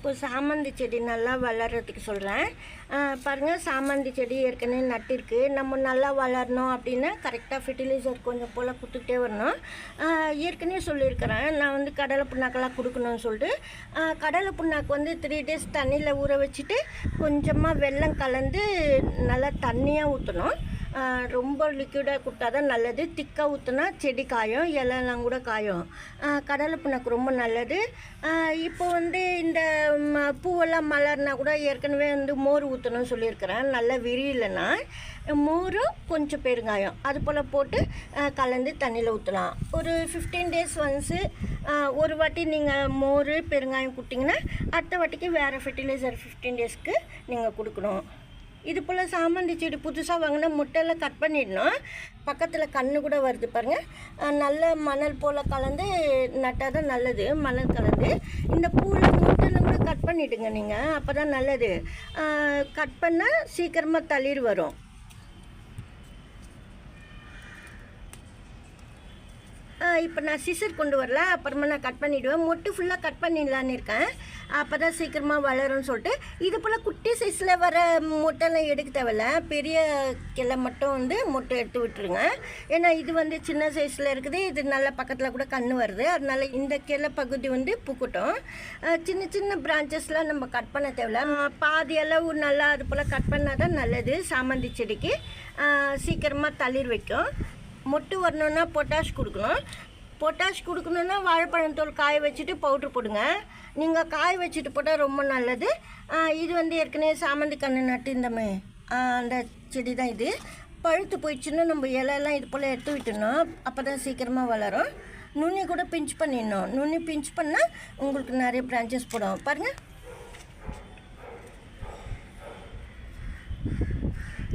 இப்போது சாமந்தி செடி நல்லா வளர்கிறதுக்கு சொல்கிறேன். பாருங்கள், சாமந்தி செடி ஏற்கனவே நட்டிருக்கு. நம்ம நல்லா வளரணும் அப்படின்னா கரெக்டாக ஃபெர்டிலைசர் கொஞ்சம் போல் கொடுத்துக்கிட்டே வரணும். ஏற்கனவே சொல்லியிருக்கிறேன், நான் வந்து கடலை புண்ணாக்கெல்லாம் கொடுக்கணும்னு சொல்லிட்டு. கடலை புண்ணாக்கு வந்து 3 days தண்ணியில் ஊற வச்சுட்டு கொஞ்சமாக வெல்லம் கலந்து நல்லா தண்ணியாக ஊற்றணும். ரொம்ப லிக்விடாக கொடுத்தா தான் நல்லது. திக்காக ஊற்றினா செடி காயும், இலைலாம் கூட காயும். கடலை புண்ணாக்கு ரொம்ப நல்லது. இப்போ வந்து இந்த பூவெல்லாம் மலர்னா கூட ஏற்கனவே வந்து மோர் ஊற்றணும்னு சொல்லியிருக்கிறேன். நல்லா விரியலைன்னா மோரும் கொஞ்சம் பெருங்காயம் அது போல் போட்டு கலந்து தண்ணியில் ஊற்றலாம். ஒரு 15 days ஒன்ஸு ஒரு வாட்டி நீங்கள் மோர் பெருங்காயம் கொடுத்தீங்கன்னா அடுத்த வாட்டிக்கு வேறு ஃபெர்டிலைசர் 15 daysக்கு நீங்கள் கொடுக்கணும். இது போல் சாமந்தி செடி புதுசாக வாங்கினா முட்டையில் கட் பண்ணிடணும். பக்கத்தில் கன்று கூட வருது பாருங்கள். நல்ல மணல் போல் கலந்து நட்டால் தான் நல்லது. மணல் கலந்து இந்த பூவில் முட்டையில் கூட கட் பண்ணிவிடுங்க நீங்கள், அப்போ தான் நல்லது. கட் பண்ணால் சீக்கிரமாக தளிர் வரும். இப்போ நான் சிசர் கொண்டு வரல, அப்புறமா நான் கட் பண்ணிவிடுவேன். மொட்டு ஃபுல்லாக கட் பண்ணிடலான்னு இருக்கேன், அப்போ தான் சீக்கிரமாக வளரும்னு சொல்லிட்டு. இது போல் குட்டி சைஸில் வர மொட்டைலாம் எடுக்க தேவையில்ல, பெரிய கிளை மட்டும் வந்து மொட்டை எடுத்து விட்டுருங்க. ஏன்னா இது வந்து சின்ன சைஸில் இருக்குது, இது நல்ல பக்கத்தில் கூட கன்று வருது. அதனால் இந்த கிளை பகுதி வந்து பூக்கட்டும். சின்ன சின்ன பிரான்ச்சஸ்லாம் நம்ம கட் பண்ண தேவையில்ல. பாதி அளவு நல்லா அது போல் கட் பண்ணால் தான் நல்லது. சாமந்தி செடிக்கு சீக்கிரமாக தளிர் வைக்கும். மொட்டு வரணுன்னா பொட்டாஷ் கொடுக்கணும். பொட்டாஷ் கொடுக்கணுன்னா வாழைப்பழத்தோல் காய வச்சுட்டு பவுட்ரு போடுங்க. நீங்கள் காய வச்சுட்டு போட்டால் ரொம்ப நல்லது. இது வந்து ஏற்கனவே சாமந்தி கன்று நட்டு அந்த செடி தான் இது. பழுத்து போயிடுச்சுன்னா நம்ம இலையெல்லாம் இது போல் எடுத்து விட்டுடணும், அப்போ தான் சீக்கிரமாக வளரும். நுனி கூட பிஞ்ச் பண்ணிடணும். நுனி பிஞ்ச் பண்ணால் உங்களுக்கு நிறைய பிரான்ச்சஸ் போடும். பாருங்கள்,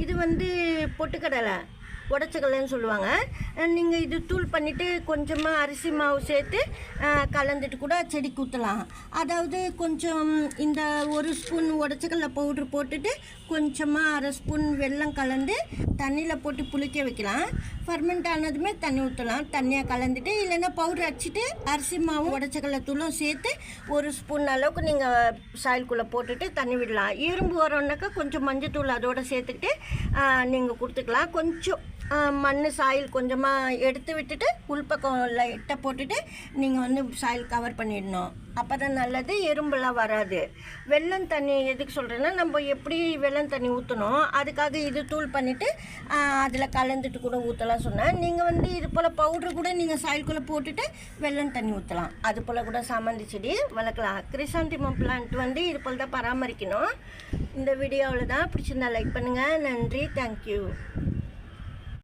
இது வந்து பொட்டுக்கடலை உடச்சக்கடலைன்னு சொல்லுவாங்க. நீங்கள் இது தூள் பண்ணிவிட்டு கொஞ்சமாக அரிசி மாவு சேர்த்து கலந்துட்டு கூட செடிக்கு ஊற்றலாம். அதாவது கொஞ்சம் இந்த 1 ஸ்பூன் உடச்சக்கடலை பவுட்ரு போட்டுட்டு கொஞ்சமாக 1/2 ஸ்பூன் வெல்லம் கலந்து தண்ணியில் போட்டு புளிக்க வைக்கலாம். ஃபர்மெண்ட் ஆனதுமே தண்ணி ஊற்றலாம். தண்ணியாக கலந்துட்டு, இல்லைன்னா பவுட்ரு அடிச்சுட்டு அரிசி மாவும் உடச்சக்கடலை தூளும் சேர்த்து 1 ஸ்பூன் அளவுக்கு நீங்கள் சாயில்குள்ளே போட்டுட்டு தண்ணி விடலாம். எறும்பு வரோன்னாக்கா கொஞ்சம் மஞ்சத்தூள் அதோடு சேர்த்துக்கிட்டு நீங்கள் கொடுத்துக்கலாம். கொஞ்சம் மண் சாயில் கொஞ்சமாக எடுத்து விட்டுட்டு உள்பக்கம் லைட்டாக போட்டுட்டு நீங்கள் வந்து சாயில் கவர் பண்ணிடணும். அப்போ தான் நல்லது, எறும்பெல்லாம் வராது. வெல்லம் தண்ணி எதுக்கு சொல்கிறேன்னா, நம்ம எப்படி வெல்லம் தண்ணி ஊற்றணும் அதுக்காக இது தூள் பண்ணிவிட்டு அதில் கலந்துட்டு கூட ஊற்றலாம் சொன்னேன். நீங்கள் வந்து இது போல் பவுட்ரு கூட நீங்கள் சாயில்குள்ளே போட்டுட்டு வெல்லம் தண்ணி ஊற்றலாம். அது போல் கூட சாமந்தி செடி வளர்க்கலாம். கிரிசாந்திமம் பிளான்ட் வந்து இது போல் தான் பராமரிக்கணும். இந்த வீடியோவில் தான் பிடிச்சிருந்தா லைக் பண்ணுங்கள். நன்றி, தேங்க்யூ.